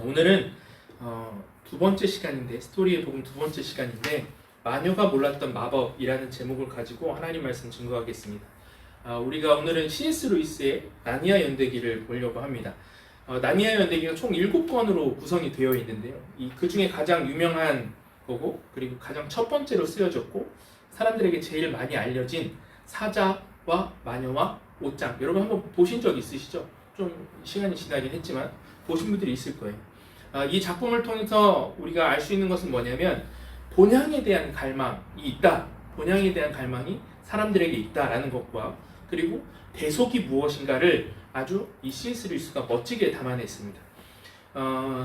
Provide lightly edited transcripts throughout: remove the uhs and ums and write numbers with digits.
오늘은 두 번째 시간인데, 스토리의 복음 두 번째 시간인데, 마녀가 몰랐던 마법이라는 제목을 가지고 하나님 말씀 증거하겠습니다. 우리가 오늘은 C.S. 루이스의 나니아 연대기를 보려고 합니다. 나니아 연대기가 총 7권으로 구성이 되어 있는데요. 그 중에 가장 유명한 거고, 그리고 가장 첫 번째로 쓰여졌고, 사람들에게 제일 많이 알려진 사자와 마녀와 옷장. 여러분 한번 보신 적 있으시죠? 좀 시간이 지나긴 했지만 보신 분들이 있을 거예요. 이 작품을 통해서 우리가 알 수 있는 것은 뭐냐면, 본향에 대한 갈망이 있다. 본향에 대한 갈망이 사람들에게 있다라는 것과, 그리고 대속이 무엇인가를 아주 이 C.S. 루이스가 멋지게 담아냈습니다.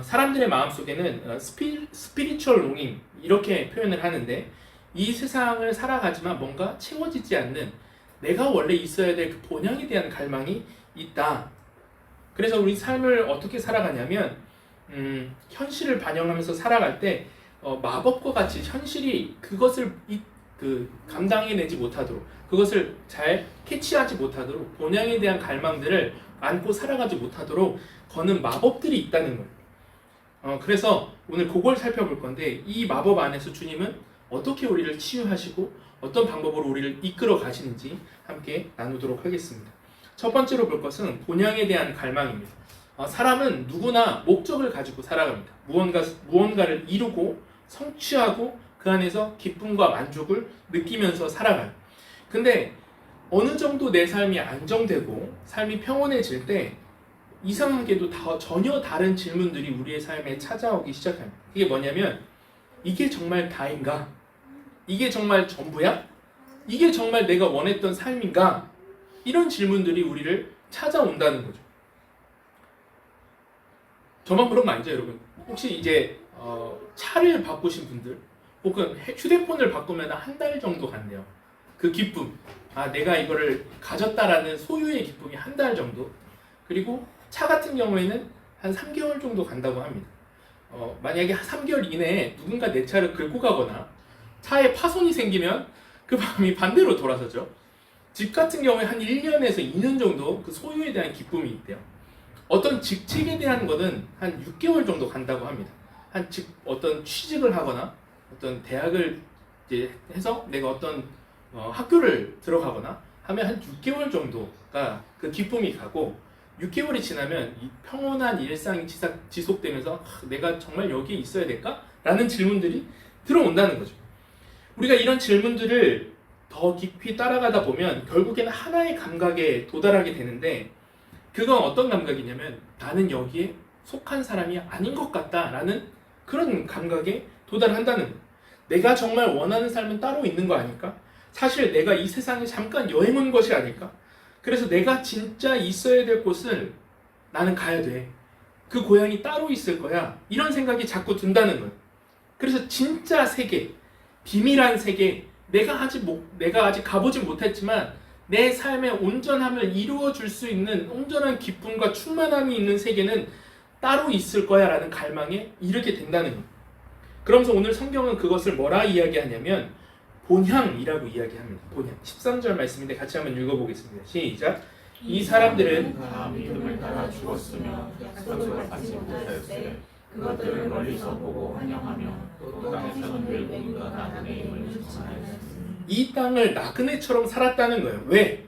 사람들의 마음속에는 스피리추얼 롱잉 이렇게 표현을 하는데, 이 세상을 살아가지만 뭔가 채워지지 않는, 내가 원래 있어야 될 그 본향에 대한 갈망이 있다. 그래서 우리 삶을 어떻게 살아가냐면, 현실을 반영하면서 살아갈 때 마법과 같이 현실이 그것을 감당해내지 못하도록, 그것을 잘 캐치하지 못하도록, 본향에 대한 갈망들을 안고 살아가지 못하도록 거는 마법들이 있다는 거예요. 그래서 오늘 그걸 살펴볼 건데, 이 마법 안에서 주님은 어떻게 우리를 치유하시고 어떤 방법으로 우리를 이끌어 가시는지 함께 나누도록 하겠습니다. 첫 번째로 볼 것은 본향에 대한 갈망입니다. 사람은 누구나 목적을 가지고 살아갑니다. 무언가를 이루고 성취하고 그 안에서 기쁨과 만족을 느끼면서 살아가요. 근데 어느 정도 내 삶이 안정되고 삶이 평온해질 때 이상하게도 전혀 다른 질문들이 우리의 삶에 찾아오기 시작합니다. 이게 뭐냐면, 이게 정말 다인가? 이게 정말 전부야? 이게 정말 내가 원했던 삶인가? 이런 질문들이 우리를 찾아온다는 거죠. 저만 그런 거 아니죠, 여러분? 혹시 이제 차를 바꾸신 분들, 혹은 휴대폰을 바꾸면 한 달 정도 간대요. 그 기쁨, 내가 이거를 가졌다라는 소유의 기쁨이 한 달 정도. 그리고 차 같은 경우에는 한 3개월 정도 간다고 합니다. 만약에 3개월 이내에 누군가 내 차를 긁고 가거나 차에 파손이 생기면 그 마음이 반대로 돌아서죠. 집 같은 경우에 한 1년에서 2년 정도 그 소유에 대한 기쁨이 있대요. 어떤 직책에 대한 거는 한 6개월 정도 간다고 합니다. 어떤 취직을 하거나 어떤 대학을 이제 해서 내가 어떤 학교를 들어가거나 하면 한 6개월 정도가 그 기쁨이 가고, 6개월이 지나면 이 평온한 일상이 지속되면서 내가 정말 여기에 있어야 될까? 라는 질문들이 들어온다는 거죠. 우리가 이런 질문들을 더 깊이 따라가다 보면 결국에는 하나의 감각에 도달하게 되는데, 그건 어떤 감각이냐면, 나는 여기에 속한 사람이 아닌 것 같다라는 그런 감각에 도달한다는 거예요. 내가 정말 원하는 삶은 따로 있는 거 아닐까? 사실 내가 이 세상에 잠깐 여행 온 것이 아닐까? 그래서 내가 진짜 있어야 될 곳을 나는 가야 돼. 그 고향이 따로 있을 거야. 이런 생각이 자꾸 든다는 거예요. 그래서 진짜 세계, 비밀한 세계, 내가 아직 가보진 못했지만 내 삶의 온전함을 이루어줄 수 있는 온전한 기쁨과 충만함이 있는 세계는 따로 있을 거야 라는 갈망에 이르게 된다는 거예요. 그러면서 오늘 성경은 그것을 뭐라 이야기하냐면 본향이라고 이야기합니다. 본향. 13절 말씀인데 같이 한번 읽어보겠습니다. 시작. 이 사람들은 다 믿음을 따라 죽었으며 약속을 받지 못하였으되 그것들을 멀리서 보고 환영하며 또 땅에서는 늙음과 나그네임을 전하였으니. 이 땅을 나그네처럼 살았다는 거예요. 왜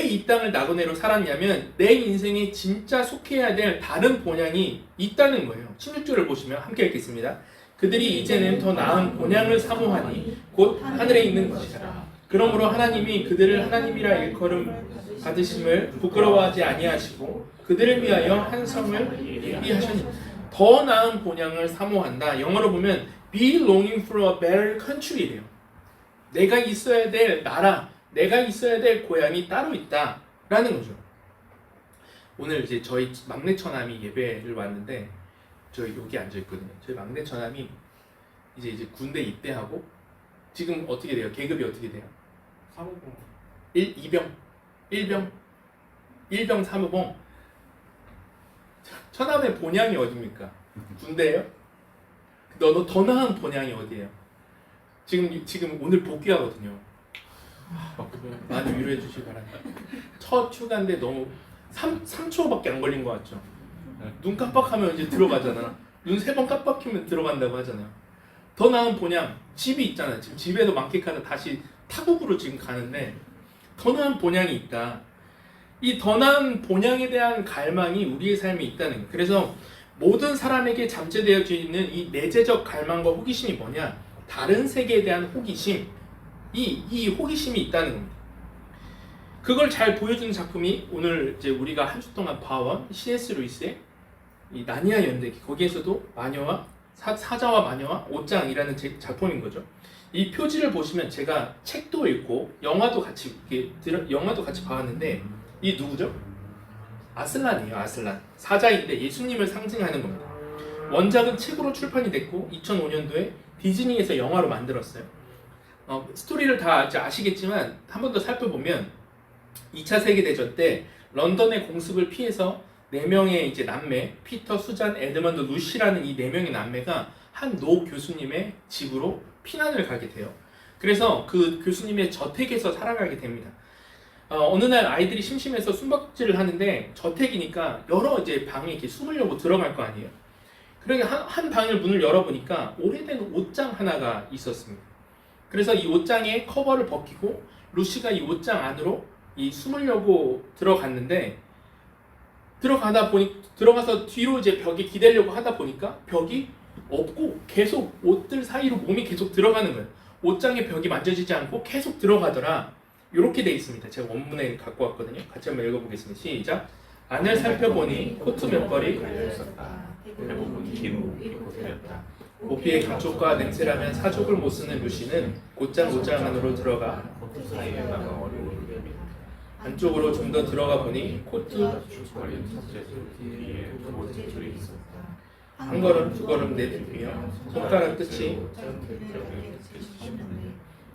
이 땅을 나그네로 살았냐면, 내 인생에 진짜 속해야 될 다른 본향이 있다는 거예요. 16절을 보시면 함께 읽겠습니다. 그들이 이제는 더 나은 본향을 사모하니 곧 하늘에 있는 것이라. 그러므로 하나님이 그들을 하나님이라 일컬음 받으심을 부끄러워하지 아니하시고 그들을 위하여 한 성을 예비하셨니. 더 나은 본향을 사모한다. 영어로 보면 be longing for a better country래요. 내가 있어야 될 나라, 내가 있어야 될 고향이 따로 있다라는 거죠. 오늘 이제 저희 막내 처남이 예배를 왔는데, 저 여기 앉아 있거든요. 저희 막내 처남이 이제 군대 입대하고 지금 어떻게 돼요? 계급이 어떻게 돼요? 사모공 1병 사무봉. 처남의 본향이 어디입니까? 군대예요? 너 더 나은 본향이 어디예요? 지금 오늘 복귀하거든요. 많이 위로해 주시기 바랍니다. 첫 휴가인데 너무 3초밖에 안 걸린 것 같죠? 눈 깜빡하면 이제 들어가잖아. 눈 3번 깜빡이면 들어간다고 하잖아요. 더 나은 본향, 집이 있잖아요. 지금 집에도 만끽하다 다시 타국으로 지금 가는데 더 나은 본향이 있다. 이 더 나은 본향에 대한 갈망이 우리의 삶에 있다는 거예요. 그래서 모든 사람에게 잠재되어져 있는 이 내재적 갈망과 호기심이 뭐냐? 다른 세계에 대한 호기심, 이 호기심이 있다는 겁니다. 그걸 잘 보여주는 작품이 오늘 이제 우리가 한 주 동안 봐온 C.S. 루이스의 이 나니아 연대기, 거기에서도 마녀와 사자와 마녀와 옷장이라는 작품인 거죠. 이 표지를 보시면 제가 책도 읽고 영화도 같이 봐왔는데 이 누구죠? 아슬란이에요. 아슬란. 사자인데 예수님을 상징하는 겁니다. 원작은 책으로 출판이 됐고 2005년도에 디즈니에서 영화로 만들었어요. 스토리를 다 이제 아시겠지만 한 번 더 살펴보면 2차 세계대전 때 런던의 공습을 피해서 4명의 이제 남매, 피터, 수잔, 에드먼드, 루시라는 이 4명의 남매가 한 노 교수님의 집으로 피난을 가게 돼요. 그래서 그 교수님의 저택에서 살아가게 됩니다. 어느 날 아이들이 심심해서 숨바꼭질을 하는데 저택이니까 여러 이제 방에 이렇게 숨으려고 들어갈 거 아니에요. 그러니까 한 방을 문을 열어보니까 오래된 옷장 하나가 있었습니다. 그래서 이 옷장의 커버를 벗기고 루시가 이 옷장 안으로 이 숨으려고 들어갔는데 들어가서 뒤로 이제 벽에 기대려고 하다 보니까 벽이 없고 계속 옷들 사이로 몸이 계속 들어가는 거예요. 옷장의 벽이 만져지지 않고 계속 들어가더라. 이렇게 돼 있습니다. 제가 원문에 갖고 왔거든요. 같이 한번 읽어보겠습니다. 시작. 안을 살펴보니 코트 몇 벌이 걸려있었다. 대부분 긴 옷이 코트였다. 모피의 감촉과 냄새라면 사족을 못 쓰는 루시는 곧장 옷장 안으로 들어가 코트 사이에다가 어려운 안쪽으로 좀 더 들어가 보니 코트 쭉 걸린 첫째 줄 뒤에 두 번째 줄이 있었다. 한 걸음 두 걸음 내디디며 손가락 끝이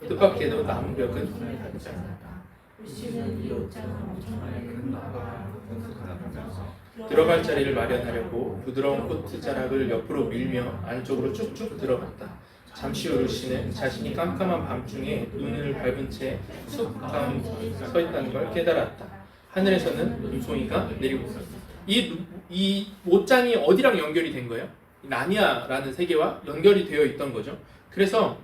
뜻밖에도 나무 벽은 손에 닿지 않았다. 루시는 이 옷장은 엄청나게 큰 나무가 분석하면서 들어갈 자리를 마련하려고 부드러운 코트 자락을 옆으로 밀며 안쪽으로 쭉쭉 들어갔다. 잠시 후 루시는 자신이 깜깜한 밤중에 눈을 밟은 채 숲 다음 서 있다는 걸 깨달았다. 하늘에서는 눈송이가 내리고 있었다. 이 옷장이 어디랑 연결이 된 거예요? 나니아라는 세계와 연결이 되어 있던 거죠. 그래서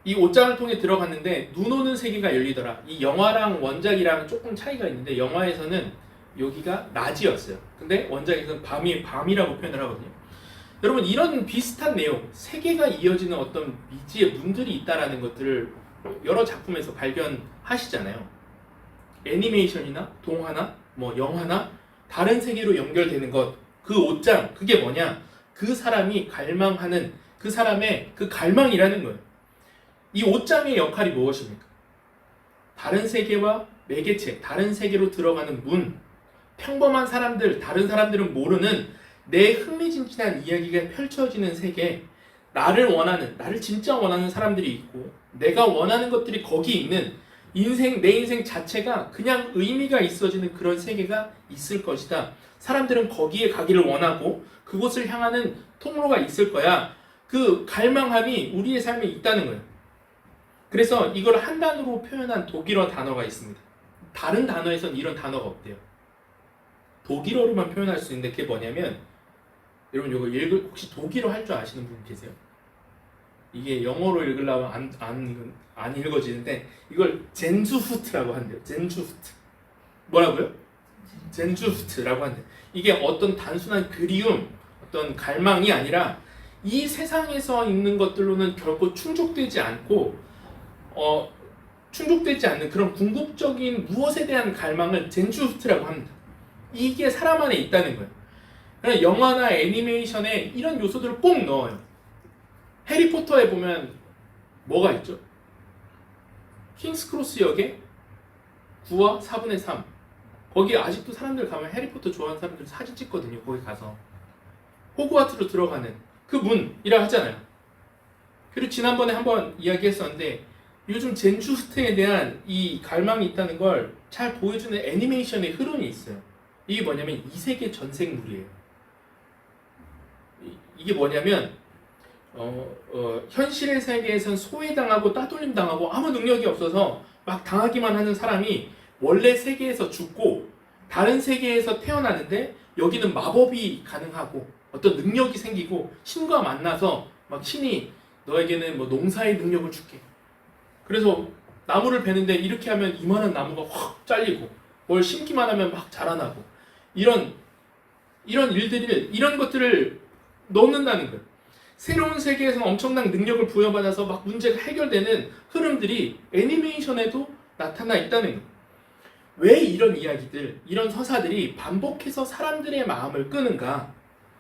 이 옷장을 통해 들어갔는데 눈 오는 세계가 열리더라. 이 영화랑 원작이랑 조금 차이가 있는데 영화에서는 여기가 낮이었어요. 근데 원작에서는 밤이라고 표현을 하거든요. 여러분 이런 비슷한 내용, 세계가 이어지는 어떤 미지의 문들이 있다라는 것들을 여러 작품에서 발견하시잖아요. 애니메이션이나 동화나 뭐 영화나 다른 세계로 연결되는 것, 그 옷장, 그게 뭐냐? 그 사람이 갈망하는 그 사람의 그 갈망이라는 거예요. 이 옷장의 역할이 무엇입니까? 다른 세계와 매개체, 다른 세계로 들어가는 문, 평범한 사람들, 다른 사람들은 모르는 내 흥미진진한 이야기가 펼쳐지는 세계, 나를 진짜 원하는 사람들이 있고 내가 원하는 것들이 거기 있는 내 인생 자체가 그냥 의미가 있어지는 그런 세계가 있을 것이다. 사람들은 거기에 가기를 원하고 그곳을 향하는 통로가 있을 거야. 그 갈망함이 우리의 삶에 있다는 거예요. 그래서 이걸 한 단어로 표현한 독일어 단어가 있습니다. 다른 단어에선 이런 단어가 없대요. 독일어로만 표현할 수 있는데 그게 뭐냐면 여러분 이거 혹시 독일어 할 줄 아시는 분 계세요? 이게 영어로 읽으려면 안 읽어지는데 이걸 젠주후트라고 한대요. 젠주후트. 뭐라고요? 젠주후트라고 한대요. 이게 어떤 단순한 그리움, 어떤 갈망이 아니라 이 세상에서 있는 것들로는 결코 충족되지 않고 충족되지 않는 그런 궁극적인 무엇에 대한 갈망을 젠주후트라고 합니다. 이게 사람 안에 있다는 거예요. 그러니까 영화나 애니메이션에 이런 요소들을 꼭 넣어요. 해리포터에 보면 뭐가 있죠? 킹스크로스 역에 9와 4분의 3 거기 아직도 사람들 가면 해리포터 좋아하는 사람들 사진 찍거든요. 거기 가서 호그와트로 들어가는 그 문이라 하잖아요. 그리고 지난번에 한번 이야기했었는데 요즘 젠주스트에 대한 이 갈망이 있다는 걸 잘 보여주는 애니메이션의 흐름이 있어요. 이게 뭐냐면 이 세계 전생물이에요. 이게 뭐냐면 현실의 세계에선 소외당하고 따돌림당하고 아무 능력이 없어서 막 당하기만 하는 사람이 원래 세계에서 죽고 다른 세계에서 태어나는데 여기는 마법이 가능하고 어떤 능력이 생기고 신과 만나서 막 신이 너에게는 뭐 농사의 능력을 줄게. 그래서 나무를 베는데 이렇게 하면 이만한 나무가 확 잘리고 뭘 심기만 하면 막 자라나고 이런 일들을 이런 것들을 넣는다는 거예요. 새로운 세계에서 엄청난 능력을 부여받아서 막 문제가 해결되는 흐름들이 애니메이션에도 나타나 있다는 거예요. 왜 이런 이야기들, 이런 서사들이 반복해서 사람들의 마음을 끄는가?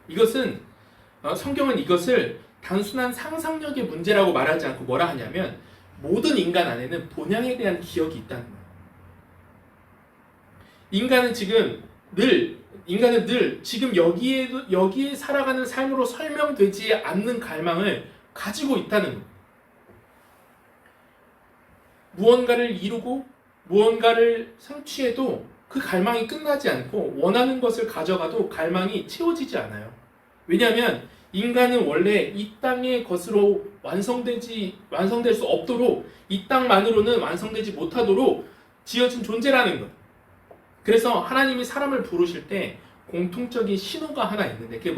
이것은 성경은 이것을 단순한 상상력의 문제라고 말하지 않고 뭐라 하냐면 모든 인간 안에는 본향에 대한 기억이 있다는 거예요. 인간은 늘 지금 여기에 살아가는 삶으로 설명되지 않는 갈망을 가지고 있다는 거예요. 무언가를 이루고 무언가를 성취해도 그 갈망이 끝나지 않고 원하는 것을 가져가도 갈망이 채워지지 않아요. 왜냐하면 인간은 원래 이 땅의 것으로 완성될 수 없도록 이 땅만으로는 완성되지 못하도록 지어진 존재라는 것. 그래서 하나님이 사람을 부르실 때 공통적인 신호가 하나 있는데 그게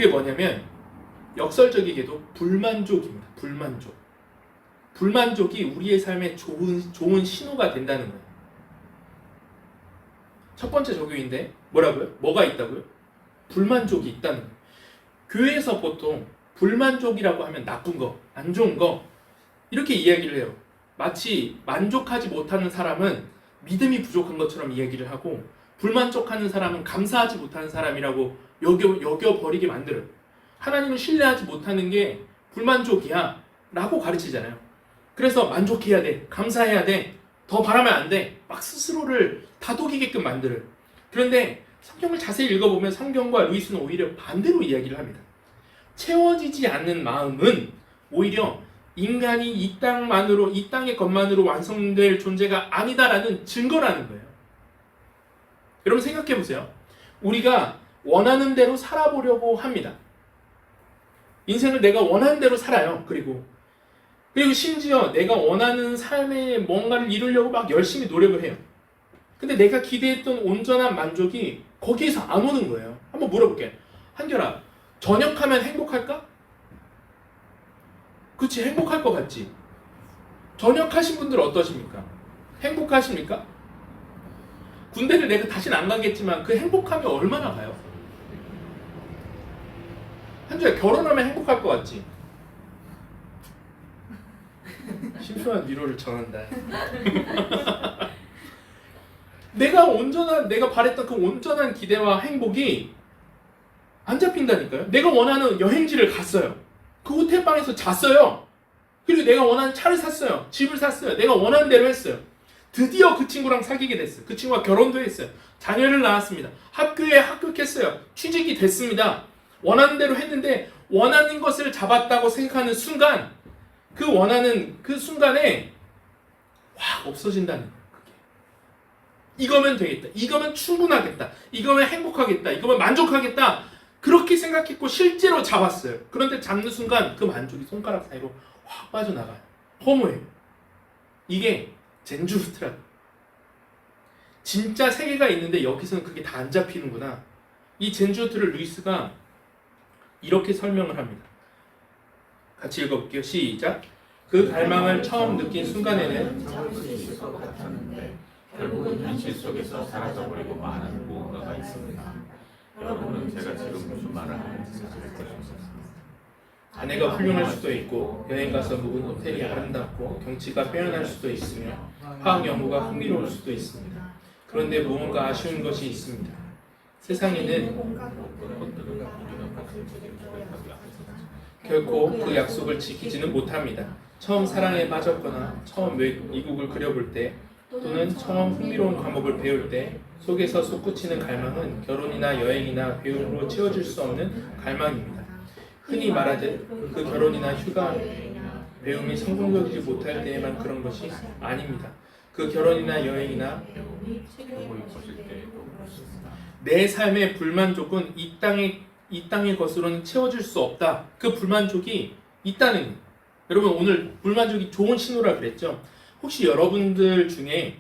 뭐냐면 역설적이게도 불만족입니다. 불만족이 우리의 삶에 좋은 신호가 된다는 거예요. 첫 번째 적용인데 뭐라고요? 뭐가 있다고요? 불만족이 있다는 거예요. 교회에서 보통 불만족이라고 하면 나쁜 거, 안 좋은 거 이렇게 이야기를 해요. 마치 만족하지 못하는 사람은 믿음이 부족한 것처럼 이야기를 하고 불만족하는 사람은 감사하지 못하는 사람이라고 여겨버리게 만들어요. 하나님을 신뢰하지 못하는 게 불만족이야 라고 가르치잖아요. 그래서 만족해야 돼, 감사해야 돼, 더 바라면 안 돼, 막 스스로를 다독이게끔 만들어요. 그런데 성경을 자세히 읽어보면 성경과 루이스는 오히려 반대로 이야기를 합니다. 채워지지 않는 마음은 오히려 인간이 이 땅의 것만으로 완성될 존재가 아니다라는 증거라는 거예요. 여러분 생각해 보세요. 우리가 원하는 대로 살아보려고 합니다. 인생을 내가 원하는 대로 살아요. 그리고 심지어 내가 원하는 삶에 뭔가를 이루려고 막 열심히 노력을 해요. 근데 내가 기대했던 온전한 만족이 거기에서 안 오는 거예요. 한번 물어볼게. 한결아, 전역하면 행복할까? 그치, 행복할 것 같지? 전역하신 분들 어떠십니까? 행복하십니까? 군대를 내가 다시는 안 가겠지만 그 행복함이 얼마나 가요? 한주야, 결혼하면 행복할 것 같지? 심심한 위로를 전한다. 내가 바랬던 그 온전한 기대와 행복이 안 잡힌다니까요. 내가 원하는 여행지를 갔어요. 그 호텔방에서 잤어요. 그리고 내가 원하는 차를 샀어요. 집을 샀어요. 내가 원하는 대로 했어요. 드디어 그 친구랑 사귀게 됐어요. 그 친구가 결혼도 했어요. 자녀를 낳았습니다. 학교에 합격했어요. 취직이 됐습니다. 원하는 대로 했는데 원하는 것을 잡았다고 생각하는 순간 그 원하는 그 순간에 확 없어진다는 거예요. 그게. 이거면 되겠다. 이거면 충분하겠다. 이거면 행복하겠다. 이거면 만족하겠다. 그렇게 생각했고 실제로 잡았어요. 그런데 잡는 순간 그 만족이 손가락 사이로 확 빠져나가요. 허무해요. 이게 젠주스트라. 진짜 세계가 있는데 여기서는 그게 다 안 잡히는구나. 이 젠주스트를 루이스가 이렇게 설명을 합니다. 같이 읽어볼게요. 시작. 그 갈망을 처음 느낀 순간에는 잡을 수 있을 것 같았는데 결국은 현실 속에서 사라져버리고 마는 무언가가 있습니다. 여러분은 제가 지금 무슨 말을 하는지 알 것입니다. 아내가 훌륭할 수도 있고 여행 가서 묵은 호텔이 아름답고 경치가 빼어날 수도 있으며 화학 연구가 흥미로울 수도 있습니다. 그런데 무언가 아쉬운 것이 있습니다. 세상에는 결코 그 약속을 지키지는 못합니다. 처음 사랑에 빠졌거나 처음 미국을 그려볼 때 또는 처음 흥미로운 과목을 배울 때 속에서 솟구치는 갈망은 결혼이나 여행이나 배움으로 채워질 수 없는 갈망입니다. 흔히 말하듯 그 결혼이나 휴가, 배움이 성공적이지 못할 때에만 그런 것이 아닙니다. 그 결혼이나 여행이나 내 삶의 불만족은 이 땅의 것으로는 채워질 수 없다. 그 불만족이 있다는 거예요. 여러분 오늘 불만족이 좋은 신호라 그랬죠? 혹시 여러분들 중에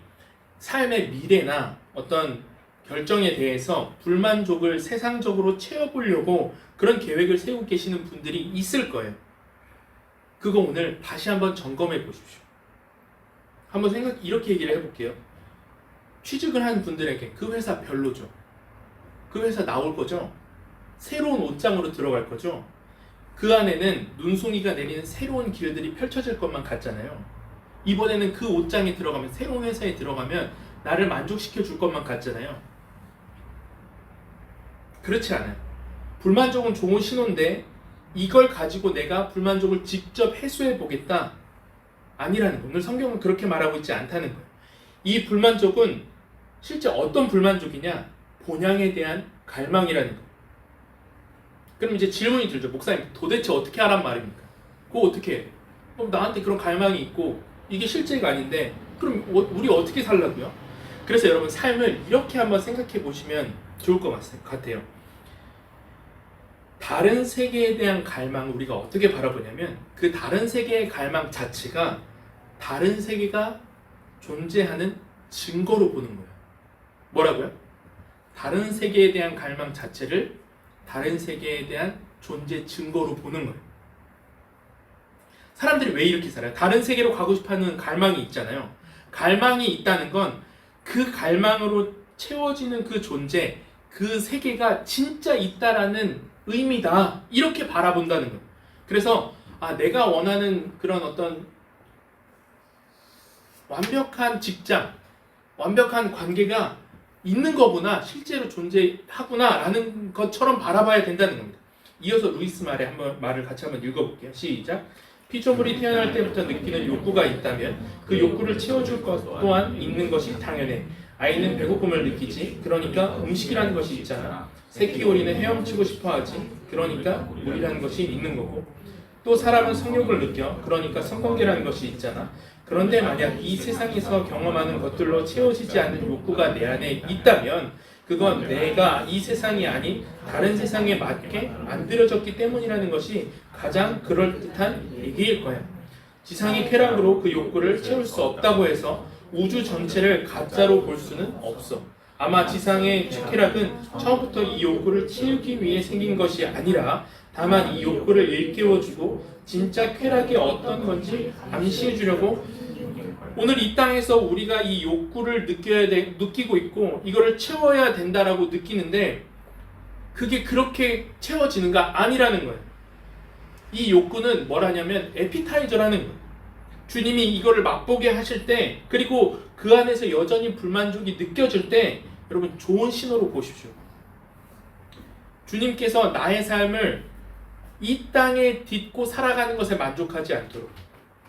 삶의 미래나 어떤 결정에 대해서 불만족을 세상적으로 채워보려고 그런 계획을 세우고 계시는 분들이 있을 거예요. 그거 오늘 다시 한번 점검해 보십시오. 한번 이렇게 얘기를 해볼게요. 취직을 한 분들에게 그 회사 별로죠. 그 회사 나올 거죠. 새로운 옷장으로 들어갈 거죠. 그 안에는 눈송이가 내리는 새로운 길들이 펼쳐질 것만 같잖아요. 이번에는 그 옷장에 들어가면, 새로운 회사에 들어가면 나를 만족시켜 줄 것만 같잖아요. 그렇지 않아요. 불만족은 좋은 신호인데 이걸 가지고 내가 불만족을 직접 해소해 보겠다? 아니라는 거예요. 오늘 성경은 그렇게 말하고 있지 않다는 거예요. 이 불만족은 실제 어떤 불만족이냐? 본향에 대한 갈망이라는 거예요. 그럼 이제 질문이 들죠. 목사님, 도대체 어떻게 하란 말입니까? 그거 어떻게 해? 나한테 그런 갈망이 있고 이게 실제가 아닌데 그럼 우리 어떻게 살라고요? 그래서 여러분 삶을 이렇게 한번 생각해 보시면 좋을 것 같아요. 다른 세계에 대한 갈망을 우리가 어떻게 바라보냐면 그 다른 세계의 갈망 자체가 다른 세계가 존재하는 증거로 보는 거예요. 뭐라고요? 다른 세계에 대한 갈망 자체를 다른 세계에 대한 존재 증거로 보는 거예요. 사람들이 왜 이렇게 살아요? 다른 세계로 가고 싶어하는 갈망이 있잖아요. 갈망이 있다는 건 그 갈망으로 채워지는 그 존재, 그 세계가 진짜 있다라는 의미다. 이렇게 바라본다는 거예요. 그래서 내가 원하는 그런 어떤 완벽한 직장, 완벽한 관계가 있는 거구나, 실제로 존재하구나 라는 것처럼 바라봐야 된다는 겁니다. 이어서 루이스 말의 말을 같이 한번 읽어볼게요. 시작. 피조물이 태어날 때부터 느끼는 욕구가 있다면 그 욕구를 채워줄 것 또한 있는 것이 당연해. 아이는 배고픔을 느끼지. 그러니까 음식이라는 것이 있잖아. 새끼오리는 헤엄치고 싶어하지. 그러니까 물이라는 것이 있는 거고. 또 사람은 성욕을 느껴. 그러니까 성관계라는 것이 있잖아. 그런데 만약 이 세상에서 경험하는 것들로 채워지지 않는 욕구가 내 안에 있다면 그건 내가 이 세상이 아닌 다른 세상에 맞게 만들어졌기 때문이라는 것이 가장 그럴듯한 얘기일 거야. 지상의 쾌락으로 그 욕구를 채울 수 없다고 해서 우주 전체를 가짜로 볼 수는 없어. 아마 지상의 쾌락은 처음부터 이 욕구를 채우기 위해 생긴 것이 아니라 다만 이 욕구를 일깨워주고 진짜 쾌락이 어떤 건지 암시해 주려고 오늘 이 땅에서 우리가 이 욕구를 느끼고 있고 이거를 채워야 된다라고 느끼는데 그게 그렇게 채워지는가? 아니라는 거예요. 이 욕구는 뭐라냐면 에피타이저라는 거예요. 주님이 이거를 맛보게 하실 때 그리고 그 안에서 여전히 불만족이 느껴질 때 여러분 좋은 신호로 보십시오. 주님께서 나의 삶을 이 땅에 딛고 살아가는 것에 만족하지 않도록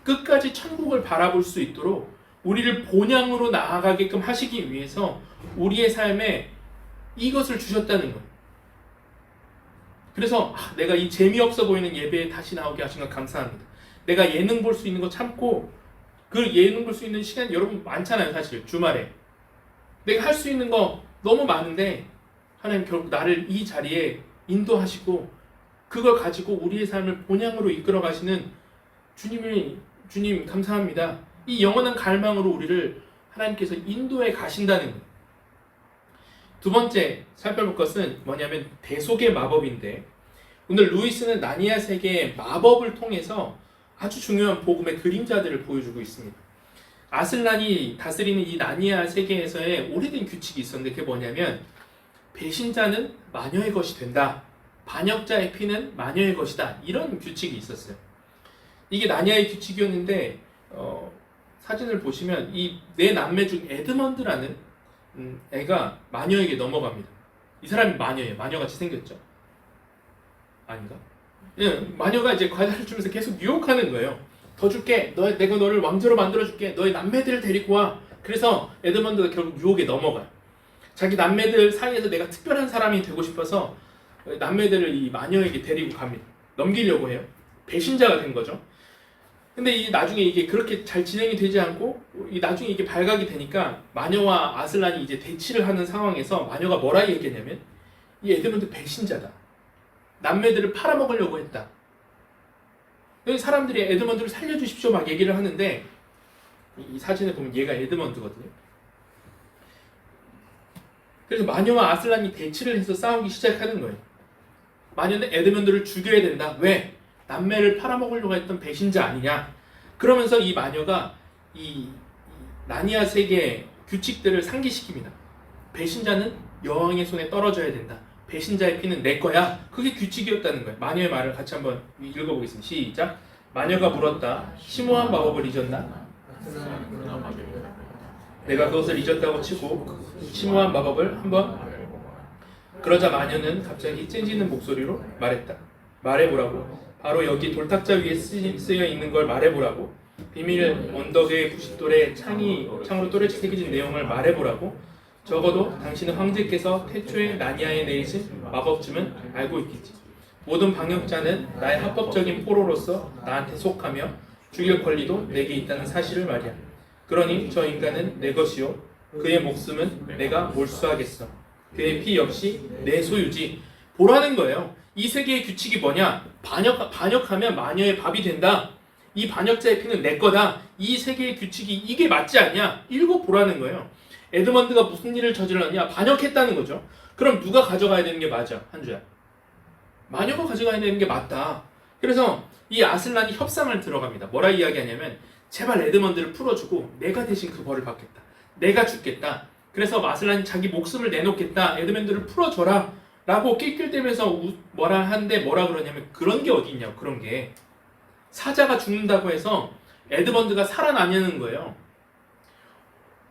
끝까지 천국을 바라볼 수 있도록 우리를 본향으로 나아가게끔 하시기 위해서 우리의 삶에 이것을 주셨다는 거예요. 그래서 내가 이 재미없어 보이는 예배에 다시 나오게 하신 건 감사합니다. 내가 예능 볼 수 있는 거 참고 그 예능 볼 수 있는 시간 여러분 많잖아요. 사실 주말에 내가 할 수 있는 거 너무 많은데 하나님 결국 나를 이 자리에 인도하시고 그걸 가지고 우리의 삶을 본향으로 이끌어 가시는 주님 감사합니다. 이 영원한 갈망으로 우리를 하나님께서 인도해 가신다는 거예요. 두 번째 살펴볼 것은 뭐냐면 대속의 마법인데 오늘 루이스는 나니아 세계의 마법을 통해서 아주 중요한 복음의 그림자들을 보여주고 있습니다. 아슬란이 다스리는 이 나니아 세계에서의 오래된 규칙이 있었는데 그게 뭐냐면 배신자는 마녀의 것이 된다. 반역자의 피는 마녀의 것이다. 이런 규칙이 있었어요. 이게 나니아의 규칙이었는데 사진을 보시면 이 네 남매 중 에드먼드라는 애가 마녀에게 넘어갑니다. 이 사람이 마녀예요. 마녀같이 생겼죠. 아닌가? 예, 마녀가 이제 과자를 주면서 계속 유혹하는 거예요. 더 줄게. 내가 너를 왕자로 만들어줄게. 너의 남매들을 데리고 와. 그래서 에드먼드가 결국 유혹에 넘어가요. 자기 남매들 사이에서 내가 특별한 사람이 되고 싶어서 남매들을 이 마녀에게 데리고 갑니다. 넘기려고 해요. 배신자가 된 거죠. 근데 나중에 이게 그렇게 잘 진행이 되지 않고 나중에 이게 발각이 되니까 마녀와 아슬란이 이제 대치를 하는 상황에서 마녀가 뭐라 얘기했냐면 이 에드먼드 배신자다. 남매들을 팔아먹으려고 했다. 여기 사람들이 에드먼드를 살려주십시오 막 얘기를 하는데 이 사진에 보면 얘가 에드먼드거든요. 그래서 마녀와 아슬란이 대치를 해서 싸우기 시작하는 거예요. 마녀는 에드먼드를 죽여야 된다. 왜? 남매를 팔아먹으려고 했던 배신자 아니냐. 그러면서 이 마녀가 이 나니아 세계의 규칙들을 상기시킵니다. 배신자는 여왕의 손에 떨어져야 된다. 배신자의 피는 내 거야. 그게 규칙이었다는 거예요. 마녀의 말을 같이 한번 읽어보겠습니다. 시작. 마녀가 물었다. 심오한 마법을 잊었나? 내가 그것을 잊었다고 치고 심오한 마법을 한번. 그러자 마녀는 갑자기 째지는 목소리로 말했다. 말해보라고. 바로 여기 돌탁자 위에 쓰여 있는 걸 말해보라고. 비밀 언덕의 부싯돌에 창으로 또렷이 새겨진 내용을 말해보라고. 적어도 당신은 황제께서 태초에 나니아에 내리신 마법쯤은 알고 있겠지. 모든 방역자는 나의 합법적인 포로로서 나한테 속하며 죽일 권리도 내게 있다는 사실을 말이야. 그러니 저 인간은 내 것이요 그의 목숨은 내가 몰수하겠어. 그의 피 역시 내 소유지. 보라는 거예요. 이 세계의 규칙이 뭐냐? 반역하면 마녀의 밥이 된다. 이 반역자의 피는 내 거다. 이 세계의 규칙이 이게 맞지 않냐? 읽어보라는 거예요. 에드먼드가 무슨 일을 저질렀냐? 반역했다는 거죠. 그럼 누가 가져가야 되는 게 맞아? 한주야. 마녀가 가져가야 되는 게 맞다. 그래서 이 아슬란이 협상을 들어갑니다. 뭐라 이야기하냐면 제발 에드먼드를 풀어주고 내가 대신 그 벌을 받겠다. 내가 죽겠다. 그래서 아슬란이 자기 목숨을 내놓겠다. 에드먼드를 풀어줘라. 라고 낄낄대면서 뭐라 하는데 뭐라 그러냐면 그런 게 어디 있냐고. 그런 게. 사자가 죽는다고 해서 에드먼드가 살아나냐는 거예요.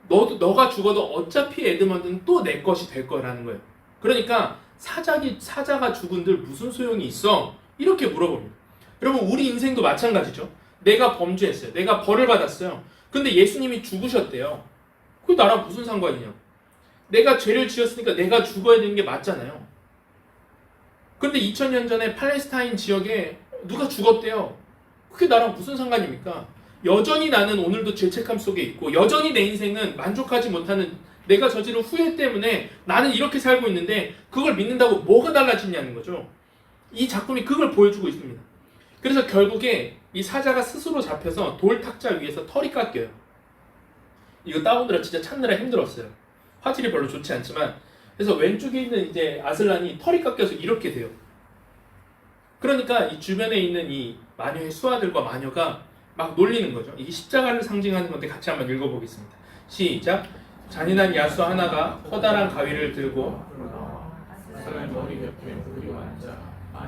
너가 죽어도 어차피 에드먼드는 또 내 것이 될 거라는 거예요. 그러니까 사자가 죽은들 무슨 소용이 있어? 이렇게 물어봅니다. 여러분 우리 인생도 마찬가지죠. 내가 범죄했어요. 내가 벌을 받았어요. 근데 예수님이 죽으셨대요. 그게 나랑 무슨 상관이냐? 내가 죄를 지었으니까 내가 죽어야 되는 게 맞잖아요. 근데 2000년 전에 팔레스타인 지역에 누가 죽었대요. 그게 나랑 무슨 상관입니까? 여전히 나는 오늘도 죄책감 속에 있고 여전히 내 인생은 만족하지 못하는 내가 저지른 후회 때문에 나는 이렇게 살고 있는데 그걸 믿는다고 뭐가 달라지냐는 거죠. 이 작품이 그걸 보여주고 있습니다. 그래서 결국에 이 사자가 스스로 잡혀서 돌 탁자 위에서 털이 깎여요. 이거 따오느라 진짜 찾느라 힘들었어요. 화질이 별로 좋지 않지만 그래서 왼쪽에 있는 이제 아슬란이 털이 깎여서 이렇게 돼요. 그러니까 이 주변에 있는 이 마녀의 수하들과 마녀가 막 놀리는 거죠. 이게 십자가를 상징하는 건데 같이 한번 읽어보겠습니다. 시작. 잔인한 야수 하나가 커다란 가위를 들고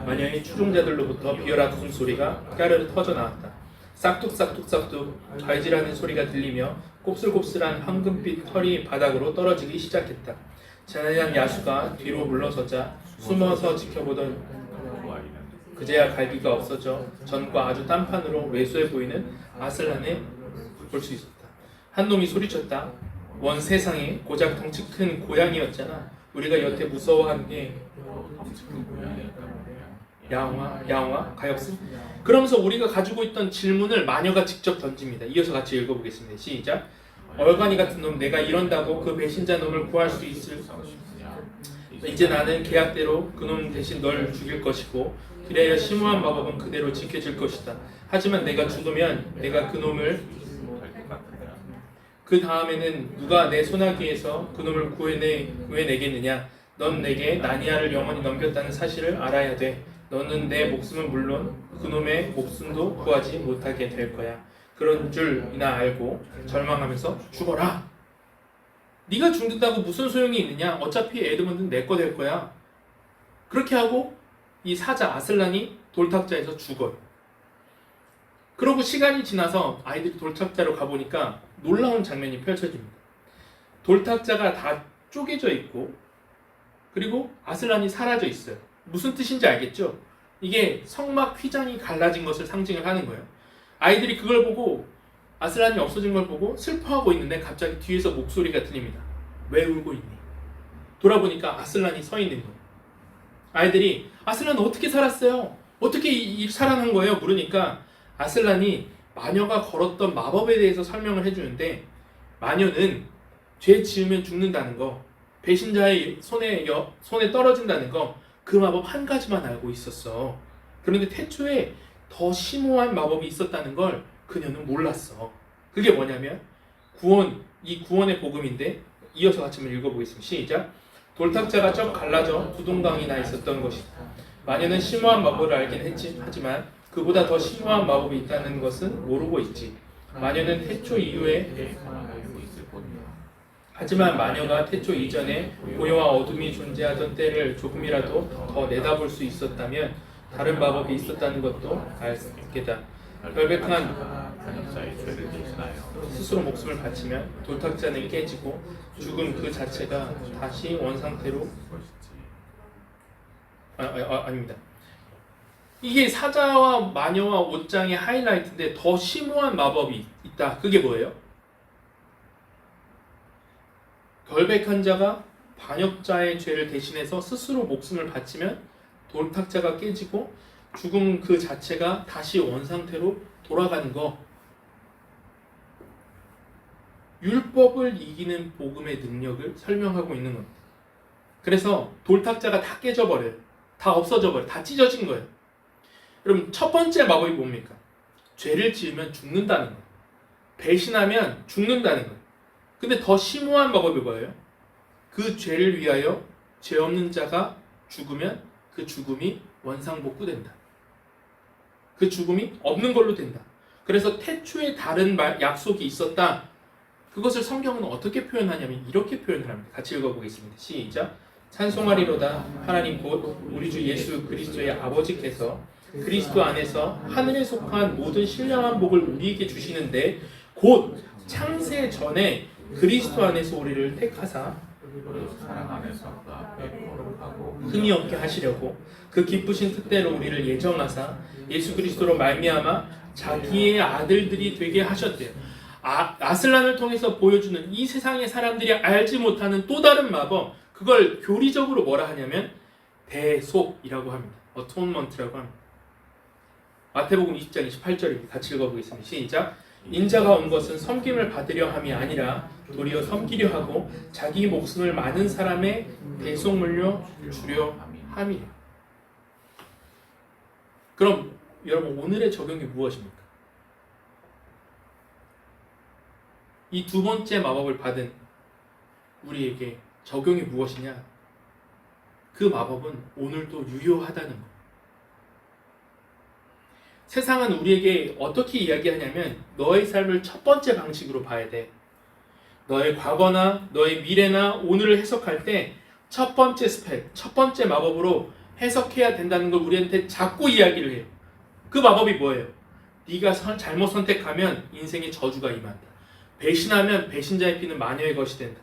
마녀의 추종자들로부터 비열한 웃음소리가 까르르 터져나왔다. 싹둑싹둑싹둑 갈질하는 소리가 들리며 곱슬곱슬한 황금빛 털이 바닥으로 떨어지기 시작했다. 잔인한 야수가 뒤로 물러서자 숨어서 지켜보던 그제야 갈기가 없어져 전과 아주 딴판으로 왜소해 보이는 아슬란을 볼 수 있었다. 한 놈이 소리쳤다. 원 세상에 고작 덩치 큰 고양이였잖아. 우리가 여태 무서워한 게 야옹아 가엾음. 그러면서 우리가 가지고 있던 질문을 마녀가 직접 던집니다. 이어서 같이 읽어보겠습니다. 시작. 얼간이 같은 놈, 내가 이런다고 그 배신자 놈을 구할 수 있을? 이제 나는 계약대로 그놈 대신 널 죽일 것이고 그래야 심오한 마법은 그대로 지켜질 것이다. 하지만 내가 죽으면 내가 그놈을 그 다음에는 누가 내 소나기에서 그놈을 구해내겠느냐? 넌 내게 나니아를 영원히 넘겼다는 사실을 알아야 돼. 너는 내 목숨은 물론 그놈의 목숨도 구하지 못하게 될 거야. 그런 줄이나 알고 절망하면서 죽어라. 네가 죽는다고 무슨 소용이 있느냐? 어차피 에드먼드는 내 거 될 거야. 그렇게 하고 이 사자 아슬란이 돌탁자에서 죽어요. 그러고 시간이 지나서 아이들이 돌탁자로 가보니까 놀라운 장면이 펼쳐집니다. 돌탁자가 다 쪼개져 있고 그리고 아슬란이 사라져 있어요. 무슨 뜻인지 알겠죠? 이게 성막 휘장이 갈라진 것을 상징을 하는 거예요. 아이들이 그걸 보고 아슬란이 없어진 걸 보고 슬퍼하고 있는데 갑자기 뒤에서 목소리가 들립니다. 왜 울고 있니? 돌아보니까 아슬란이 서 있는 거예요. 아이들이 아슬란 어떻게 살았어요? 어떻게 살아난 거예요? 물으니까 아슬란이 마녀가 걸었던 마법에 대해서 설명을 해주는데 마녀는 죄 지으면 죽는다는 거, 배신자의 손에 떨어진다는 거, 그 마법 한 가지만 알고 있었어. 그런데 태초에 더 심오한 마법이 있었다는 걸 그녀는 몰랐어. 그게 뭐냐면 이 구원의 복음인데 이어서 같이 한번 읽어보겠습니다. 시작. 돌탁자가 쩍 갈라져 두 동강이 나 있었던 것이다. 마녀는 심오한 마법을 알긴 하지만 그보다 더 심오한 마법이 있다는 것은 모르고 있지. 마녀는 태초 이후에 대해서만 알고 있을 뿐이야. 하지만 마녀가 태초 이전에 고요와 어둠이 존재하던 때를 조금이라도 더 내다볼 수 있었다면 다른 마법이 있었다는 것도 알 게다. 결백한 반역자의 죄를 대신하여 스스로 목숨을 바치면 돌탁자는 깨지고 죽음 그 자체가 다시 원상태로 것이지. 아닙니다. 이게 사자와 마녀와 옷장의 하이라이트인데 더 심오한 마법이 있다. 그게 뭐예요? 결백한 자가 반역자의 죄를 대신해서 스스로 목숨을 바치면 돌탁자가 깨지고 죽음 그 자체가 다시 원상태로 돌아가는 거. 율법을 이기는 복음의 능력을 설명하고 있는 겁니다. 그래서 돌탁자가 다 깨져버려요. 다 없어져버려요. 다 찢어진 거예요. 여러분, 첫 번째 마법이 뭡니까? 죄를 지으면 죽는다는 거예요. 배신하면 죽는다는 거예요. 근데 더 심오한 마법이 뭐예요? 그 죄를 위하여 죄 없는 자가 죽으면 그 죽음이 원상복구된다. 그 죽음이 없는 걸로 된다. 그래서 태초에 다른 약속이 있었다. 그것을 성경은 어떻게 표현하냐면 이렇게 표현을 합니다. 같이 읽어보겠습니다. 시작. 찬송하리로다 하나님 곧 우리 주 예수 그리스도의 아버지께서 그리스도 안에서 하늘에 속한 모든 신령한 복을 우리에게 주시는데 곧 창세 전에 그리스도 안에서 우리를 택하사 사랑 안에서 그 앞에 거룩하고 흠이 없게 하시려고 그 기쁘신 뜻대로 우리를 예정하사 예수 그리스도로 말미암아 자기의 아들들이 되게 하셨대요. 아슬란을 통해서 보여주는 이 세상의 사람들이 알지 못하는 또 다른 마법, 그걸 교리적으로 뭐라 하냐면 대속이라고 합니다. 어토먼트라고 합니다. 마태복음 20장 28절입니다. 같이 읽어보겠습니다. 시작. 인자가 온 것은 섬김을 받으려 함이 아니라 도리어 섬기려 하고 자기 목숨을 많은 사람의 대속물로 주려 함이라. 그럼 여러분, 오늘의 적용이 무엇입니까? 이 두 번째 마법을 받은 우리에게 적용이 무엇이냐? 그 마법은 오늘도 유효하다는 것. 세상은 우리에게 어떻게 이야기하냐면 너의 삶을 첫 번째 방식으로 봐야 돼. 너의 과거나 너의 미래나 오늘을 해석할 때 첫 번째 스펙, 첫 번째 마법으로 해석해야 된다는 걸 우리한테 자꾸 이야기를 해요. 그 마법이 뭐예요? 네가 잘못 선택하면 인생의 저주가 임한다. 배신하면 배신자의 피는 마녀의 것이 된다.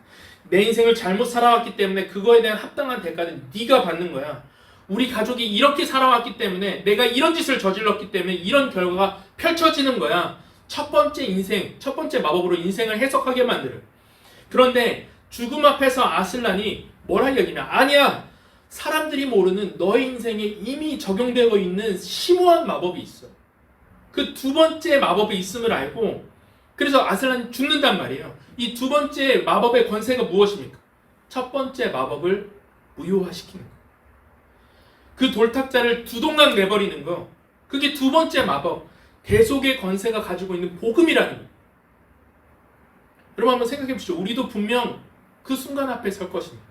내 인생을 잘못 살아왔기 때문에 그거에 대한 합당한 대가는 네가 받는 거야. 우리 가족이 이렇게 살아왔기 때문에 내가 이런 짓을 저질렀기 때문에 이런 결과가 펼쳐지는 거야. 첫 번째 인생, 첫 번째 마법으로 인생을 해석하게 만들어요. 그런데 죽음 앞에서 아슬란이 뭐라 이야기냐? 아니야! 사람들이 모르는 너의 인생에 이미 적용되어 있는 심오한 마법이 있어. 그 두 번째 마법이 있음을 알고 그래서 아슬란이 죽는단 말이에요. 이 두 번째 마법의 권세가 무엇입니까? 첫 번째 마법을 무효화시키는 거. 그 돌탁자를 두 동강 내버리는 거. 그게 두 번째 마법. 대속의 권세가 가지고 있는 복음이라는 거예요. 여러분 한번 생각해 보시죠. 우리도 분명 그 순간 앞에 설 것입니다.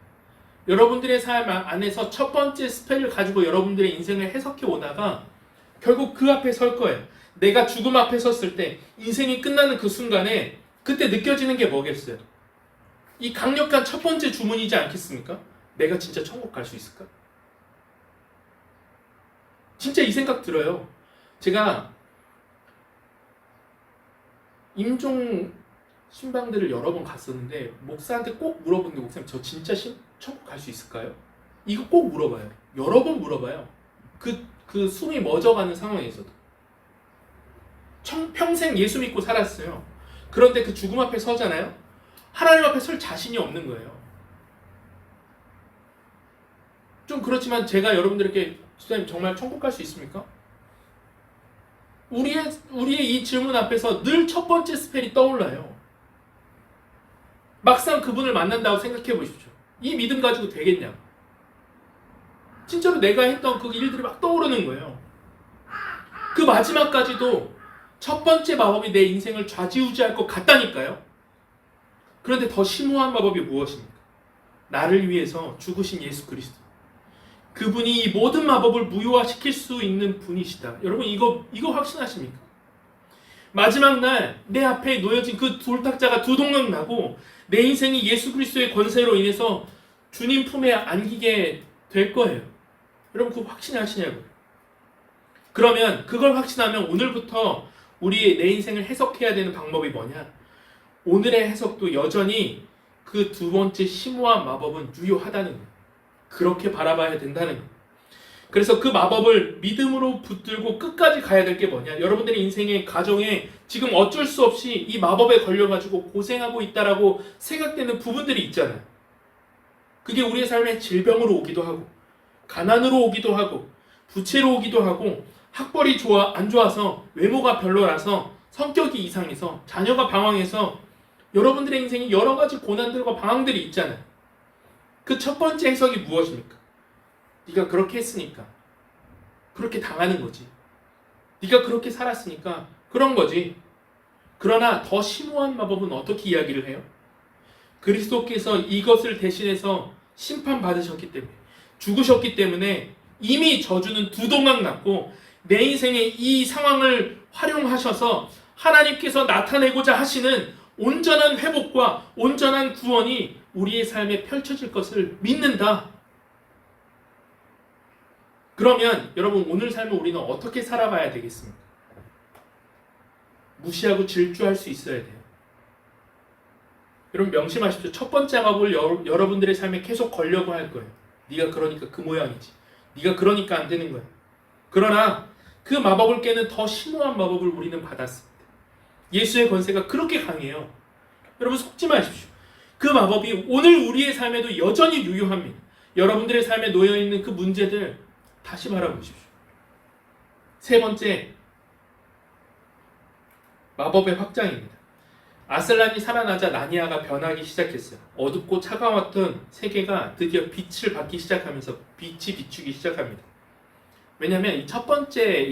여러분들의 삶 안에서 첫 번째 스펠을 가지고 여러분들의 인생을 해석해 오다가 결국 그 앞에 설 거예요. 내가 죽음 앞에 섰을 때 인생이 끝나는 그 순간에 그때 느껴지는 게 뭐겠어요? 이 강력한 첫 번째 주문이지 않겠습니까? 내가 진짜 천국 갈 수 있을까? 진짜 이 생각 들어요. 제가 임종 신방들을 여러 번 갔었는데 목사한테 꼭 물어본 게 목사님 저 진짜 천국 갈 수 있을까요? 이거 꼭 물어봐요. 여러 번 물어봐요. 그 숨이 멎어가는 상황에서도. 평생 예수 믿고 살았어요. 그런데 그 죽음 앞에 서잖아요. 하나님 앞에 설 자신이 없는 거예요. 좀 그렇지만 제가 여러분들에게 선생님 정말 천국 갈 수 있습니까? 우리의 이 질문 앞에서 늘 첫 번째 스펠이 떠올라요. 막상 그분을 만난다고 생각해 보십시오. 이 믿음 가지고 되겠냐? 진짜로 내가 했던 그 일들이 막 떠오르는 거예요. 그 마지막까지도 첫 번째 마법이 내 인생을 좌지우지할 것 같다니까요. 그런데 더 심오한 마법이 무엇입니까? 나를 위해서 죽으신 예수 그리스도. 그분이 이 모든 마법을 무효화시킬 수 있는 분이시다. 여러분 이거 확신하십니까? 마지막 날 내 앞에 놓여진 그 돌탁자가 두동강 나고 내 인생이 예수 그리스도의 권세로 인해서 주님 품에 안기게 될 거예요. 여러분 그거 확신하시냐고요? 그러면 그걸 확신하면 오늘부터 우리 내 인생을 해석해야 되는 방법이 뭐냐? 오늘의 해석도 여전히 그 두 번째 심오한 마법은 유효하다는 거예요. 그렇게 바라봐야 된다는 거예요. 그래서 그 마법을 믿음으로 붙들고 끝까지 가야 될 게 뭐냐? 여러분들의 인생의 가정에 지금 어쩔 수 없이 이 마법에 걸려가지고 고생하고 있다라고 생각되는 부분들이 있잖아요. 그게 우리의 삶에 질병으로 오기도 하고 가난으로 오기도 하고 부채로 오기도 하고 학벌이 안 좋아서 외모가 별로라서 성격이 이상해서 자녀가 방황해서 여러분들의 인생에 여러 가지 고난들과 방황들이 있잖아요. 그 첫 번째 해석이 무엇입니까? 네가 그렇게 했으니까 그렇게 당하는 거지. 네가 그렇게 살았으니까 그런 거지. 그러나 더 심오한 마법은 어떻게 이야기를 해요? 그리스도께서 이것을 대신해서 심판받으셨기 때문에 죽으셨기 때문에 이미 저주는 두동강 났고 내 인생의 이 상황을 활용하셔서 하나님께서 나타내고자 하시는 온전한 회복과 온전한 구원이 우리의 삶에 펼쳐질 것을 믿는다. 그러면 여러분 오늘 삶을 우리는 어떻게 살아가야 되겠습니까? 무시하고 질주할 수 있어야 돼요. 여러분 명심하십시오. 첫 번째 마법을 여러분들의 삶에 계속 걸려고 할 거예요. 네가 그러니까 그 모양이지. 네가 그러니까 안 되는 거야. 그러나 그 마법을 깨는 더 심오한 마법을 우리는 받았습니다. 예수의 권세가 그렇게 강해요. 여러분 속지 마십시오. 그 마법이 오늘 우리의 삶에도 여전히 유효합니다. 여러분들의 삶에 놓여있는 그 문제들 다시 바라보십시오. 세 번째, 마법의 확장입니다. 아슬란이 살아나자 나니아가 변하기 시작했어요. 어둡고 차가웠던 세계가 드디어 빛을 받기 시작하면서 빛이 비추기 시작합니다. 왜냐하면 이 첫 번째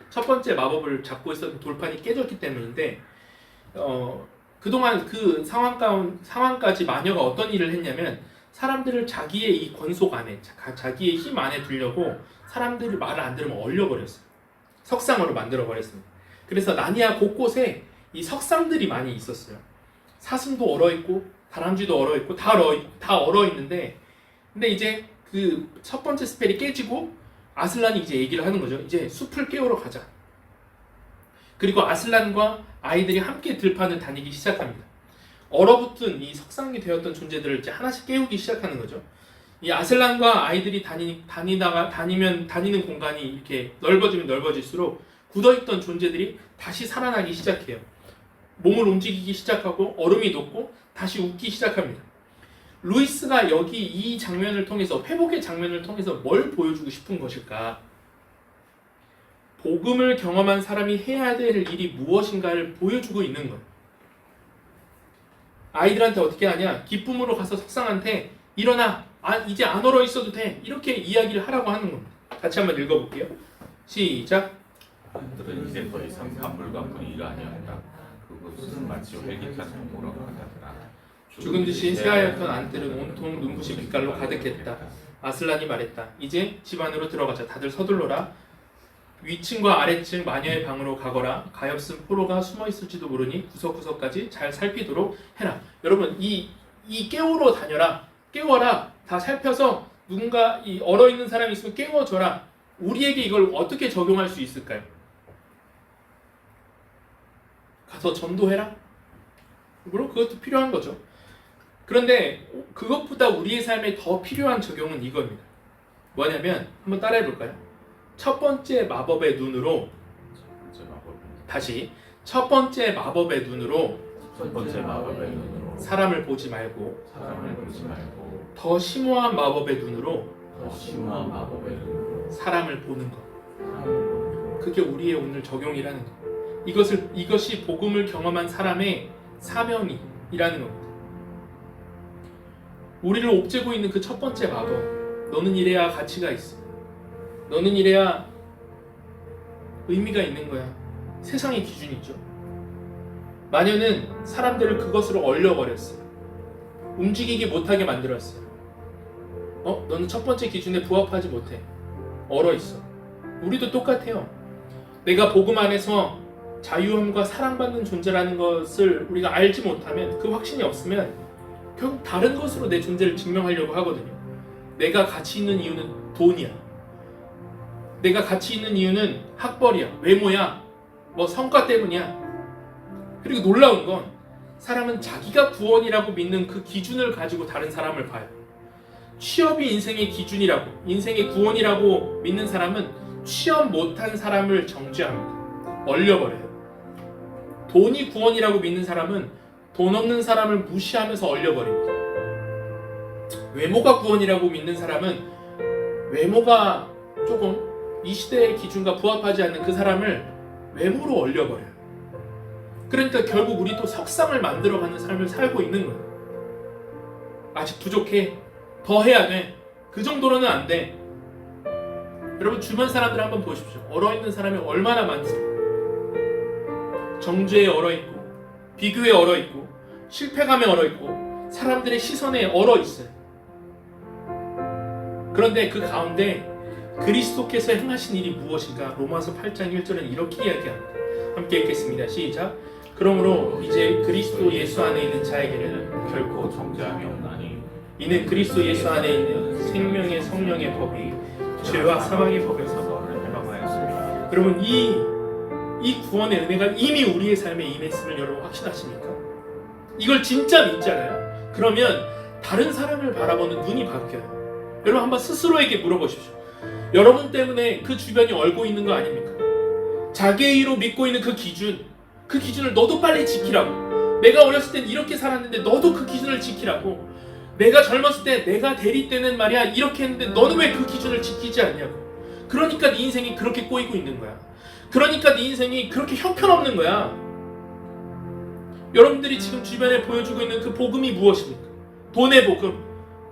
첫 번째 마법을 잡고 있었던 돌판이 깨졌기 때문인데 그동안 그 상황까지 마녀가 어떤 일을 했냐면 사람들을 자기의 이 권속 안에 자기의 힘 안에 두려고 사람들이 말을 안 들으면 얼려버렸어요. 석상으로 만들어버렸습니다. 그래서 나니아 곳곳에 이 석상들이 많이 있었어요. 사슴도 얼어있고 다람쥐도 얼어있고 다 얼어있는데 근데 이제 그 첫 번째 스펠이 깨지고 아슬란이 이제 얘기를 하는 거죠. 이제 숲을 깨우러 가자. 그리고 아슬란과 아이들이 함께 들판을 다니기 시작합니다. 얼어붙은 이 석상이 되었던 존재들을 이제 하나씩 깨우기 시작하는 거죠. 이 아슬란과 아이들이 다니는 공간이 이렇게 넓어지면 넓어질수록 굳어있던 존재들이 다시 살아나기 시작해요. 몸을 움직이기 시작하고 얼음이 녹고 다시 웃기 시작합니다. 루이스가 여기 이 장면을 통해서 회복의 장면을 통해서 뭘 보여주고 싶은 것일까? 복음을 경험한 사람이 해야 될 일이 무엇인가를 보여주고 있는 거예요. 아이들한테 어떻게 하냐? 기쁨으로 가서 석상한테 일어나! 이제 안 얼어 있어도 돼! 이렇게 이야기를 하라고 하는 겁니다. 같이 한번 읽어볼게요. 시작! 그들은 이제 더 이상 강물과 분위기가 아니었다. 그곳은 마치 활기찬 동물원 같았다. 죽은 듯이 새하얗던 안뜰은 온통 눈부신 빛깔로 가득했다. 아슬란이 말했다. 이제 집 안으로 들어가자. 다들 서둘러라. 위층과 아래층 마녀의 방으로 가거라. 가엾은 포로가 숨어있을지도 모르니 구석구석까지 잘 살피도록 해라. 여러분 이 깨우러 다녀라. 깨워라. 다 살펴서 누군가 이 얼어있는 사람이 있으면 깨워줘라. 우리에게 이걸 어떻게 적용할 수 있을까요? 가서 전도해라? 물론 그것도 필요한 거죠. 그런데 그것보다 우리의 삶에 더 필요한 적용은 이겁니다. 뭐냐면 한번 따라해 볼까요? 첫 번째 마법의 눈으로 다시 첫 번째 마법의 눈으로 사람을 보지 말고 더 심오한 마법의 눈으로 사람을 보는 것. 그게 우리의 오늘 적용이라는 것. 이것이 복음을 경험한 사람의 사명이라는 겁니다. 우리를 옥죄고 있는 그 첫 번째 마법. 너는 이래야 가치가 있어. 너는 이래야 의미가 있는 거야. 세상의 기준이죠. 마녀는 사람들을 그것으로 얼려버렸어요. 움직이게 못하게 만들었어요. 너는 첫 번째 기준에 부합하지 못해. 얼어있어. 우리도 똑같아요. 내가 복음 안에서 자유함과 사랑받는 존재라는 것을 우리가 알지 못하면, 그 확신이 없으면 결국 다른 것으로 내 존재를 증명하려고 하거든요. 내가 가치 있는 이유는 돈이야. 내가 가치 있는 이유는 학벌이야, 외모야, 성과 때문이야. 그리고 놀라운 건 사람은 자기가 구원이라고 믿는 그 기준을 가지고 다른 사람을 봐요. 취업이 인생의 기준이라고, 인생의 구원이라고 믿는 사람은 취업 못한 사람을 정죄합니다. 얼려버려요. 돈이 구원이라고 믿는 사람은 돈 없는 사람을 무시하면서 얼려버립니다. 외모가 구원이라고 믿는 사람은 외모가 조금 이 시대의 기준과 부합하지 않는 그 사람을 외모로 얼려버려요. 그러니까 결국 우리도 석상을 만들어가는 삶을 살고 있는 거예요. 아직 부족해. 더 해야 돼. 그 정도로는 안 돼. 여러분, 주변 사람들 한번 보십시오. 얼어있는 사람이 얼마나 많습니까? 정죄에 얼어있고, 비교에 얼어있고, 실패감에 얼어있고, 사람들의 시선에 얼어있어요. 그런데 그 가운데 그리스도께서 행하신 일이 무엇인가? 로마서 8장 1절은 이렇게 이야기합니다. 함께 읽겠습니다. 시작. 그러므로 이제 그리스도 예수 안에 있는 자에게는 결코 정죄함이 없나니 이는 그리스도 예수 안에 있는 생명의 성령의 법이 죄와 사망의 법에서 해방하였습니다. 여러분, 이 구원의 은혜가 이미 우리의 삶에 임했음을 여러분 확신하십니까? 이걸 진짜 믿잖아요. 그러면 다른 사람을 바라보는 눈이 바뀌어요. 여러분, 한번 스스로에게 물어보십시오. 여러분 때문에 그 주변이 얼고 있는 거 아닙니까? 자기의 의로 믿고 있는 그 기준을 너도 빨리 지키라고. 내가 어렸을 땐 이렇게 살았는데 너도 그 기준을 지키라고. 내가 젊었을 때, 내가 대리 때는 말이야 이렇게 했는데 너는 왜 그 기준을 지키지 않냐고. 그러니까 네 인생이 그렇게 꼬이고 있는 거야. 그러니까 네 인생이 그렇게 형편없는 거야. 여러분들이 지금 주변에 보여주고 있는 그 복음이 무엇입니까? 돈의 복음,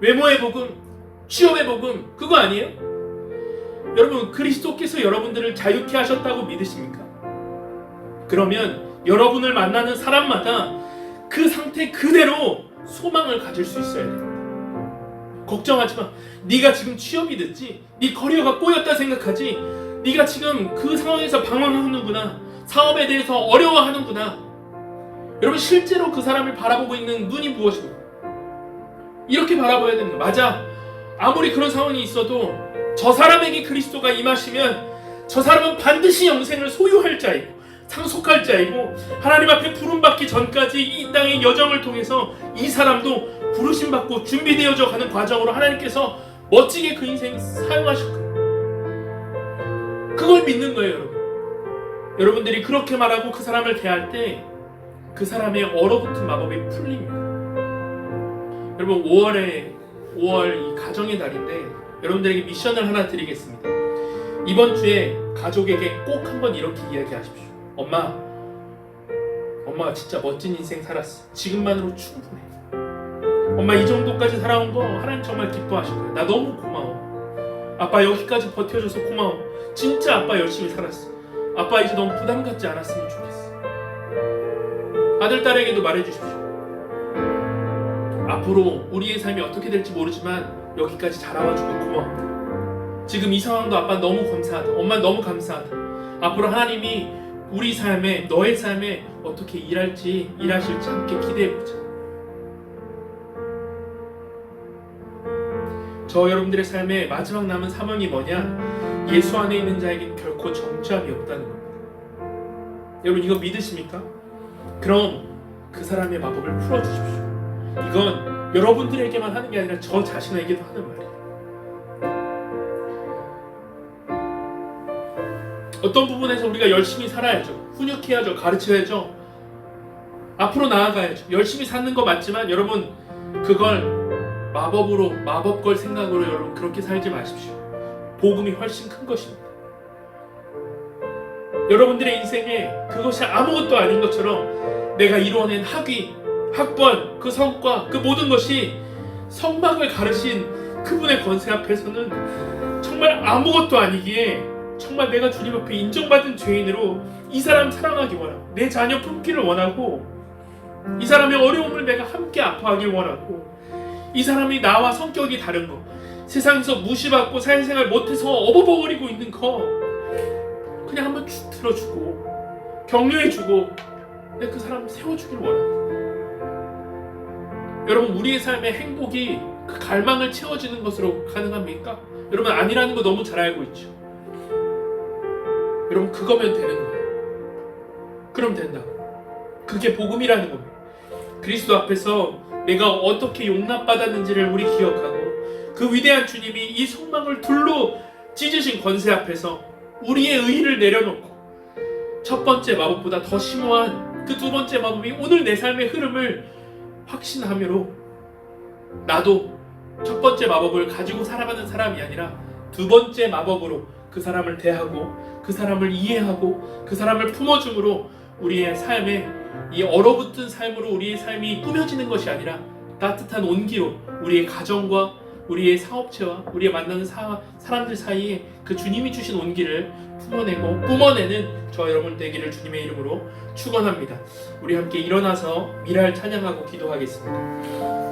외모의 복음, 취업의 복음, 그거 아니에요? 여러분, 그리스도께서 여러분들을 자유케 하셨다고 믿으십니까? 그러면 여러분을 만나는 사람마다 그 상태 그대로 소망을 가질 수 있어야 됩니다. 걱정하지 마. 네가 지금 취업이 됐지, 네 커리어가 꼬였다 생각하지, 네가 지금 그 상황에서 방황하는구나, 사업에 대해서 어려워하는구나. 여러분, 실제로 그 사람을 바라보고 있는 눈이 무엇입니까? 이렇게 바라봐야 됩니다. 맞아, 아무리 그런 상황이 있어도 저 사람에게 그리스도가 임하시면 저 사람은 반드시 영생을 소유할 자이고 상속할 자이고, 하나님 앞에 부름받기 전까지 이 땅의 여정을 통해서 이 사람도 부르심받고 준비되어져 가는 과정으로 하나님께서 멋지게 그 인생 사용하실 거예요. 그걸 믿는 거예요. 여러분, 여러분들이 그렇게 말하고 그 사람을 대할 때 그 사람의 얼어붙은 마법이 풀립니다. 여러분, 5월 이 가정의 달인데 여러분들에게 미션을 하나 드리겠습니다. 이번 주에 가족에게 꼭 한번 이렇게 이야기하십시오. 엄마가 진짜 멋진 인생 살았어. 지금만으로 충분해. 엄마, 이 정도까지 살아온 거 하나님 정말 기뻐하실 거야. 나 너무 고마워. 아빠 여기까지 버텨줘서 고마워. 진짜 아빠 열심히 살았어. 아빠 이제 너무 부담 갖지 않았으면 좋겠어. 아들, 딸에게도 말해주십시오. 앞으로 우리의 삶이 어떻게 될지 모르지만 여기까지 자라와주고 고마워. 지금 이 상황도 아빠 너무 감사하다. 엄마 너무 감사하다. 앞으로 하나님이 우리 삶에, 너의 삶에 어떻게 일하실지 함께 기대해보자. 저 여러분들의 삶에 마지막 남은 사명이 뭐냐? 예수 안에 있는 자에게는 결코 정죄함이 없다는 겁니다. 여러분, 이거 믿으십니까? 그럼 그 사람의 마법을 풀어주십시오. 이건 여러분들에게만 하는 게 아니라 저 자신에게도 하는 말이에요. 어떤 부분에서 우리가 열심히 살아야죠. 훈육해야죠. 가르쳐야죠. 앞으로 나아가야죠. 열심히 사는 거 맞지만 여러분, 그걸 마법으로, 마법걸 생각으로 여러분 그렇게 살지 마십시오. 복음이 훨씬 큰 것입니다. 여러분들의 인생에 그것이 아무것도 아닌 것처럼 내가 이루어낸 학위, 학벌, 그 성과, 그 모든 것이 성막을 가르신 그분의 권세 앞에서는 정말 아무것도 아니기에 정말 내가 주님 앞에 인정받은 죄인으로 이 사람 사랑하기 원하고, 내 자녀 품기를 원하고, 이 사람의 어려움을 내가 함께 아파하길 원하고, 이 사람이 나와 성격이 다른 거, 세상에서 무시받고 사회생활 못해서 업어버리고 있는 거 그냥 한번 쭉 들어주고 격려해주고 내가 그 사람을 세워주길 원합니다. 여러분, 우리의 삶의 행복이 그 갈망을 채워지는 것으로 가능합니까? 여러분, 아니라는 거 너무 잘 알고 있죠. 여러분, 그거면 되는 거예요. 그럼 된다고. 그게 복음이라는 겁니다. 그리스도 앞에서 내가 어떻게 용납받았는지를 우리 기억하고 그 위대한 주님이 이 속망을 둘로 찢으신 권세 앞에서 우리의 의의를 내려놓고 첫 번째 마법보다 더 심오한 그 두 번째 마법이 오늘 내 삶의 흐름을 확신함으로 나도 첫 번째 마법을 가지고 살아가는 사람이 아니라 두 번째 마법으로 그 사람을 대하고 그 사람을 이해하고 그 사람을 품어줌으로 우리의 삶에 이 얼어붙은 삶으로 우리의 삶이 꾸며지는 것이 아니라 따뜻한 온기로 우리의 가정과 우리의 사업체와 우리의 만나는 사람들 사이에 그 주님이 주신 온기를 품어내고 뿜어내는 저 여러분 되기를 주님의 이름으로 축원합니다. 우리 함께 일어나서 미랄 찬양하고 기도하겠습니다.